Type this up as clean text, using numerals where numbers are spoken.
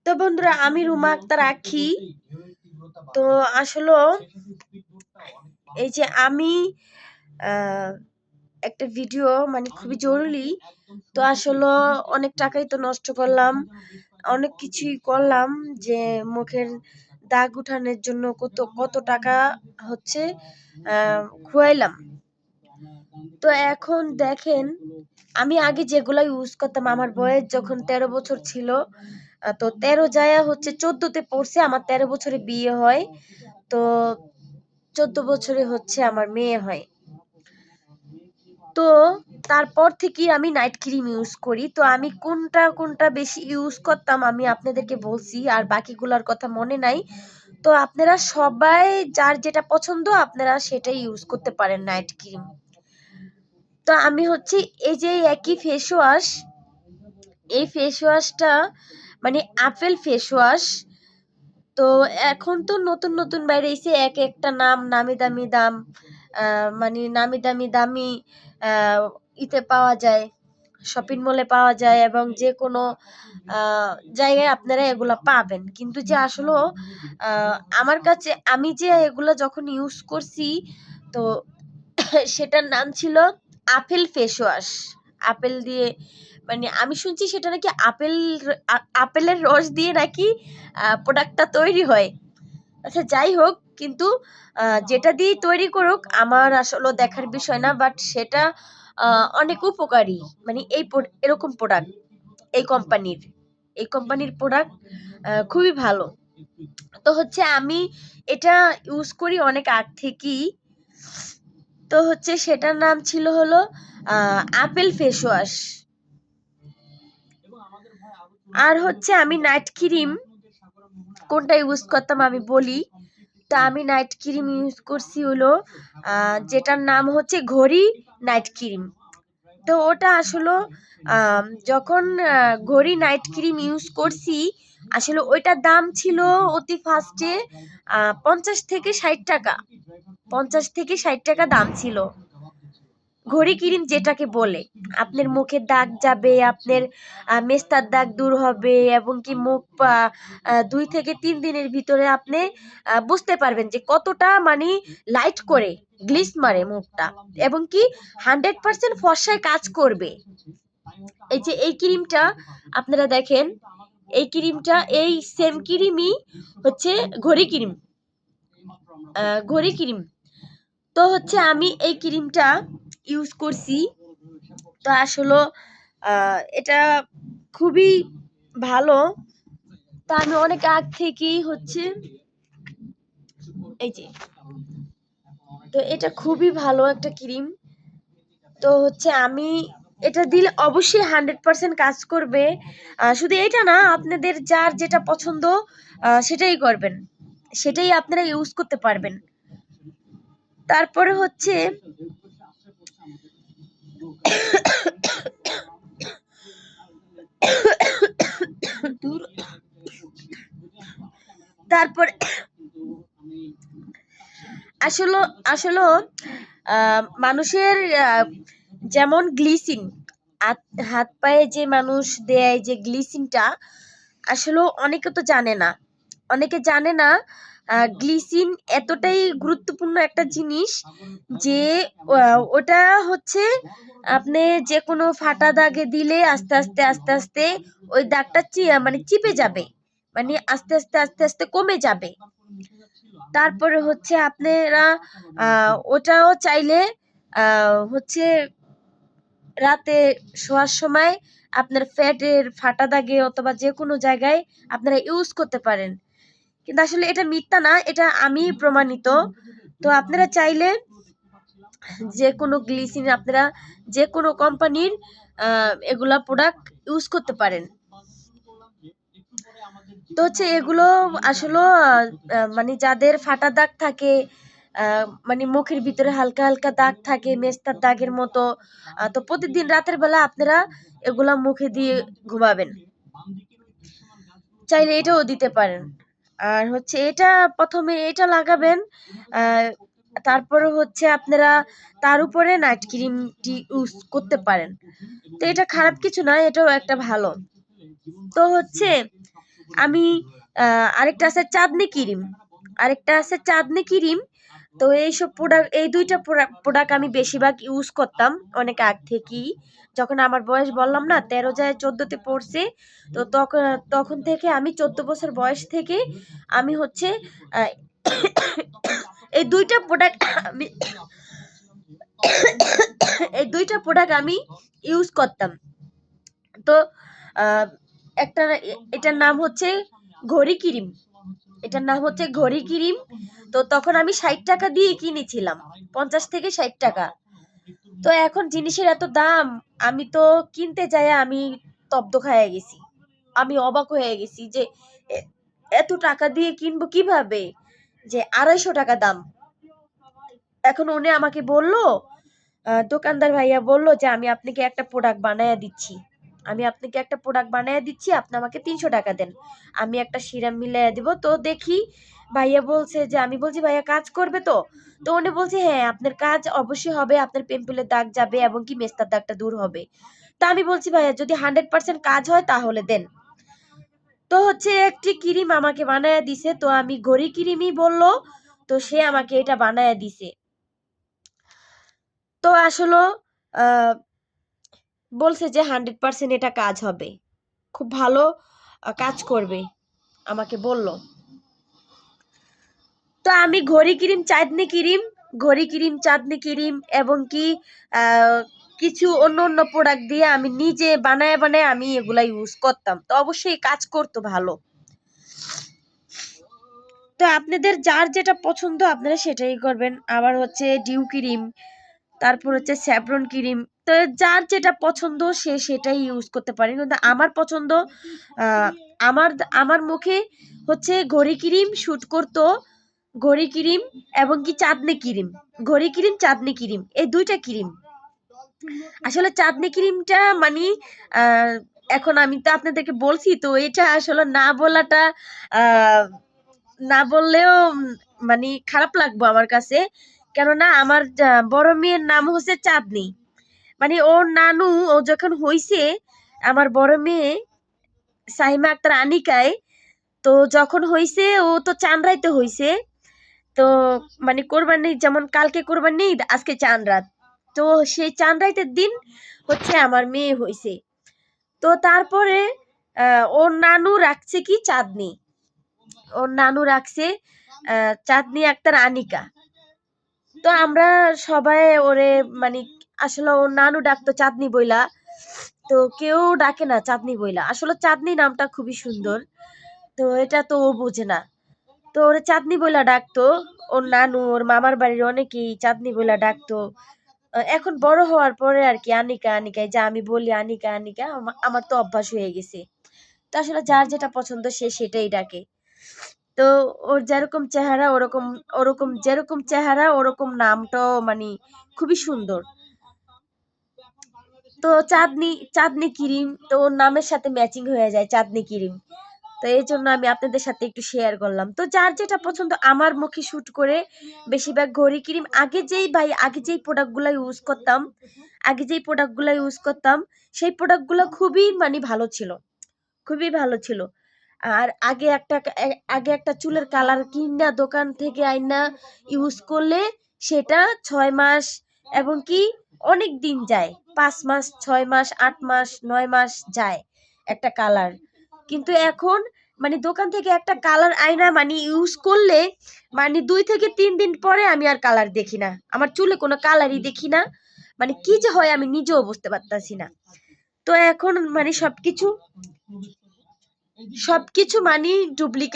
তো বন্ধুরা, আমি রুমা আক্তার আঁখি। তো আসলে এই যে আমি একটা ভিডিও মানে খুবই জরুরি, তো আসলে অনেক টাকাই তো নষ্ট করলাম, অনেক কিছুই করলাম যে মুখের দাগ উঠানোর জন্য কত কত টাকা হচ্ছে খুয়াইলাম। তো এখন দেখেন, আমি আগে যেগুলো ইউজ করতাম, আমার বয়স যখন 13 বছর ছিল, তো 13 যায়া হচ্ছে 14তে পড়ছে, আমার 13 বছরে বিয়ে হয়, তো 14 বছরে হচ্ছে আমার মেয়ে হয়। তো তারপর থেকে আমি নাইট ক্রিম ইউজ করি। তো আমি কোনটা কোনটা বেশি ইউজ করতাম আমি আপনাদেরকে বলছি, আর বাকিগুলোর কথা মনে নাই। তো আপনারা সবাই যার যেটা পছন্দ আপনারা সেটাই ইউজ করতে পারেন নাইট ক্রিম। তো আমি হচ্ছে এই যে একই ফেস ওয়াশ, এই ফেস ওয়াশটা মানে আপেল ফেস ওয়াশ। তো এখন তো নতুন নতুন বেরিয়েছে, এক একটা নাম, নামি দামি দাম, মানে নামি দামি দামি ইতে পাওয়া যায়, শপিং মলে পাওয়া যায়, এবং যে কোনো জায়গায় আপনারা এগুলা পাবেন। কিন্তু যে আসলে আমার কাছে, আমি যে এগুলা যখন ইউজ করছি, তো সেটার নাম ছিল আপেল ফেস ওয়াশ। আপেল দিয়ে, মানে আমি শুনছি সেটা নাকি আপেলের রস দিয়ে নাকি প্রোডাক্টটা তৈরি হয়। আচ্ছা, যাই হোক, কিন্তু যেটা দিয়ে তৈরি করুক আমার আসলে দেখার বিষয় না, বাট সেটা অনেক উপকারী। মানে এরকম প্রোডাক্ট, এই কোম্পানির প্রোডাক্ট খুবই ভালো। তো হচ্ছে আমি এটা ইউজ করি অনেক আগ থেকেই। তো হচ্ছে সেটার নাম ছিল হলো আপেল ফেস ওয়াশ। আর হচ্ছে আমি নাইট ক্রিম কোনটা ইউজ করতাম আমি বলি। তা আমি নাইট ক্রিম ইউজ করছি হলো যেটার নাম হচ্ছে ঘড়ি নাইট ক্রিম। তো ওটা আসলে যখন ঘড়ি নাইট ক্রিম ইউজ করছি, আসলে ওইটার দাম ছিল অতি ফার্স্টে 50 থেকে 60 টাকা, 50 থেকে 60 টাকা দাম ছিল। ঘড়ি ক্রিম যেটাকে বলে, আপনার মুখের দাগ যাবে, আপনার মেস্তার দাগ দূর হবে, এবং কি মুখ 2 থেকে 3 দিনের ভিতরে আপনি বুঝতে পারবেন যে কতটা মানে লাইট করে গ্লিস মারে মুখটা, এবং কি 100% ফর্সায় কাজ করবে। এই যে এই ক্রিমটা আপনারা দেখেন, এই ক্রিমটা, এই সেম ক্রিমই হচ্ছে ঘড়ি ক্রিম, ঘড়ি ক্রিম। তো হচ্ছে আমি এই ক্রিমটা ইউজ করছি। তো আসলে এটা খুবই ভালো। তা আমি অনেক আগ থেকেই হচ্ছে এই যে, তো এটা খুবই ভালো একটা ক্রিম। তো হচ্ছে আমি এটা দিলে অবশ্যই 100% কাজ করবে। শুধু এটা না, আপনাদের যার যেটা পছন্দ সেটাই করবেন, সেটাই আপনারা ইউজ করতে পারবেন। তারপরে হচ্ছে তারপর আসলে আসলে মানুষের যেমন গ্লিসিন, হাত পায়ে যে মানুষ দেয় যে গ্লিসিনটা, আসলে অনেকে তো জানে না, অনেকে জানে না গ্লিসিন এতটাই গুরুত্বপূর্ণ একটা জিনিস যে ওটা হচ্ছে আপনি যে কোনো ফাটা দাগে দিলে আস্তে আস্তে আস্তে আস্তে ওই দাগটা মানে চিপে যাবে, মানে আস্তে আস্তে আস্তে আস্তে কমে যাবে। তারপরে হচ্ছে আপনারা ওটাও চাইলে হচ্ছে রাতে শোয়ার সময় আপনার ফ্যাটের ফাটা দাগে অথবা যে কোনো জায়গায় আপনারা ইউজ করতে পারেন। কিন্তু আসলে এটা মিথ্যা না, এটা আমি প্রমাণিত। তো আপনারা চাইলে যে কোনো গ্লিসিন, আপনারা যে কোনো কোম্পানির এগুলা প্রোডাক্ট ইউজ করতে পারেন। তো হচ্ছে এগুলো আসলে মানে যাদের ফাটা দাগ থাকে, মানে মুখের ভিতরে হালকা হালকা দাগ থাকে মেস্তার দাগের মতো, তো প্রতিদিন রাতের বেলা আপনারা এগুলা মুখে দিয়ে ঘুমাবেন, চাইলে এটাও দিতে পারেন। আর হচ্ছে এটা প্রথমে এটা লাগাবেন তারপরে হচ্ছে আপনারা তার উপরে নাইট ক্রিমটি ইউজ করতে পারেন। তো এটা খারাপ কিছু না, এটাও একটা ভালো। তো হচ্ছে আমি আরেকটা আছে চাঁদনি ক্রিম, তো এইসব প্রোডাক্ট, এই দুইটা প্রোডাক্ট আমি বেশিরভাগ ইউজ করতাম অনেক আগ থেকেই। যখন আমার বয়স বললাম না 13 যায় 14তে পড়ছে, তো তখন তখন থেকে আমি 14 বছর বয়স থেকে আমি হচ্ছে আহ, এই দুইটা প্রোডাক্ট আমি এই দুইটা প্রোডাক্ট আমি ইউজ করতাম। তো আহ, একটা এটার নাম হচ্ছে ঘড়ি ক্রিম, তো তখন আমি 60 টাকা দিয়ে কিনেছিলাম, 50 থেকে 60 টাকা। তো এখন জিনিসের এত দাম, আমি তো কিনতে যাই আমি তব্দ খাইয়া গেছি, আমি অবাক হয়ে গেছি যে এত টাকা দিয়ে কিনবো কিভাবে, যে 250 টাকা দাম। এখন উনি আমাকে বললো, দোকানদার ভাইয়া বলল যে আমি আপনাকে একটা প্রোডাক্ট বানায় দিচ্ছি, আপনি আমাকে 300 টাকা দেন, আমি একটা সিরাম মিলাইয়া দিব। তো দেখি ভাইয়া বলছে যে, আমি বলছি ভাইয়া কাজ করবে তো? তো উনি বলছে হ্যাঁ আপনার কাজ অবশ্যই হবে, আপনার পিম্পলের দাগ যাবে এবং কি মেস্তার দাগটা দূর হবে। তা আমি বলছি ভাইয়া যদি 100% কাজ হয় তাহলে দেন। তো হচ্ছে একটি ক্রিম আমাকে বানায় দিছে, তো আমি ঘড়ি ক্রিমই বললো, তো সে আমাকে এটা বানায় দিছে। তো আসলে আহ বলছে যে 100% এটা কাজ হবে, খুব ভালো কাজ করবে, আমাকে বলল। তো আমি ঘড়ি ক্রিম চাঁদনি ক্রিম এবং কি কিছু অন্য অন্য প্রোডাক্ট দিয়ে আমি নিজে বানায় বানায় আমি এগুলা ইউজ করতাম, তো অবশ্যই কাজ করতো ভালো। তো আপনাদের যার যেটা পছন্দ আপনারা সেটাই করবেন। আবার হচ্ছে ডিউ ক্রিম, তারপর হচ্ছে স্যাফরন ক্রিম, তো যার যেটা পছন্দ সে সেটাই ইউজ করতে পারে, কিন্তু আমার পছন্দ আহ, আমার আমার মুখে হচ্ছে ঘড়ি ক্রিম শুট করতো, ঘড়ি ক্রিম এবং কি চাঁদনি ক্রিম, ঘড়ি ক্রিম চাঁদনি ক্রিম, এই দুইটা ক্রিম। আসলে চাঁদনি ক্রিমটা মানে আহ, এখন আমি তো আপনাদেরকে বলছি, তো এটা আসলে না বলাটা আহ, না বললেও মানে খারাপ লাগবে আমার কাছে, কেননা আমার বড় মেয়ের নাম হচ্ছে চাঁদনি, মানে ওর নানু, ও যখন হইছে আমার বড় মেয়ে সাইমা আক্তার আনিকায়, তো যখন হইছে ও তো চাঁদরাইতে হইছে, তো মানে কোরবানি যেমন কালকে কোরবানি ঈদ, আজকে চাঁদ রাত, তো সেই চাঁদ রাতের দিন হচ্ছে আমার মেয়ে হইছে। তো তারপরে ওর নানু রাখছে কি চাঁদনি, ওর নানু রাখছে চাঁদনি আক্তার আনিকা। তো আমরা সবাই ওরে মানে আসলে ওর নানু ডাকতো চাঁদনি বইলা, তো কেউ ডাকে না চাঁদনি বইলা, আসলে চাঁদনি নামটা খুবই সুন্দর, তো এটা তো ও বোঝে না, তো ওরে চাঁদনি বইলা ডাকতো। ওর নানু ওর মামার বাড়ির অনেকেই চাঁদনি বইলা ডাকতো। এখন বড় হওয়ার পরে আর কি আনিকা আনিকা, যা আমি বলি আনিকা আনিকা, আমার তো অভ্যাস হয়ে গেছে। তো আসলে যার যেটা পছন্দ সে সেটাই ডাকে। তো ওর যেরকম চেহারা ওরকম, যেরকম চেহারা ওরকম নামটাও মানে খুবই সুন্দর। তো চাঁদনি ক্রিম তো ওর নামের সাথে ম্যাচিং হয়ে যায় চাঁদনি ক্রিম, তো এই জন্য আমি আপনাদের সাথে একটু শেয়ার করলাম। তো যার যেটা পছন্দ, আমার মুখে শুট করে বেশিরভাগ ঘড়ি ক্রিম, আগে যেই প্রোডাক্ট গুলা ইউজ করতাম সেই প্রোডাক্ট গুলো খুবই মানে ভালো ছিল, খুবই ভালো ছিল। আর আগে একটা চুলের কালার কিনা দোকান থেকে আইনা ইউজ করলে সেটা 6 মাস এবং কি অনেক দিন যায়, 5 মাস 6 মাস 8 মাস 9 মাস যায় একটা কালার। কিন্তু এখন মানে দোকান থেকে একটা কালার আয়না মানে ইউজ করলে মানে 2 থেকে 3 দিন পরে আমি আর কালার দেখি না, আমার চুলে কোনো কালারই দেখি না, মানে কি যে হয় আমি নিজেও বুঝতে পারতাছি না। তো এখন মানে সবকিছু মানে ডুপ্লিকেট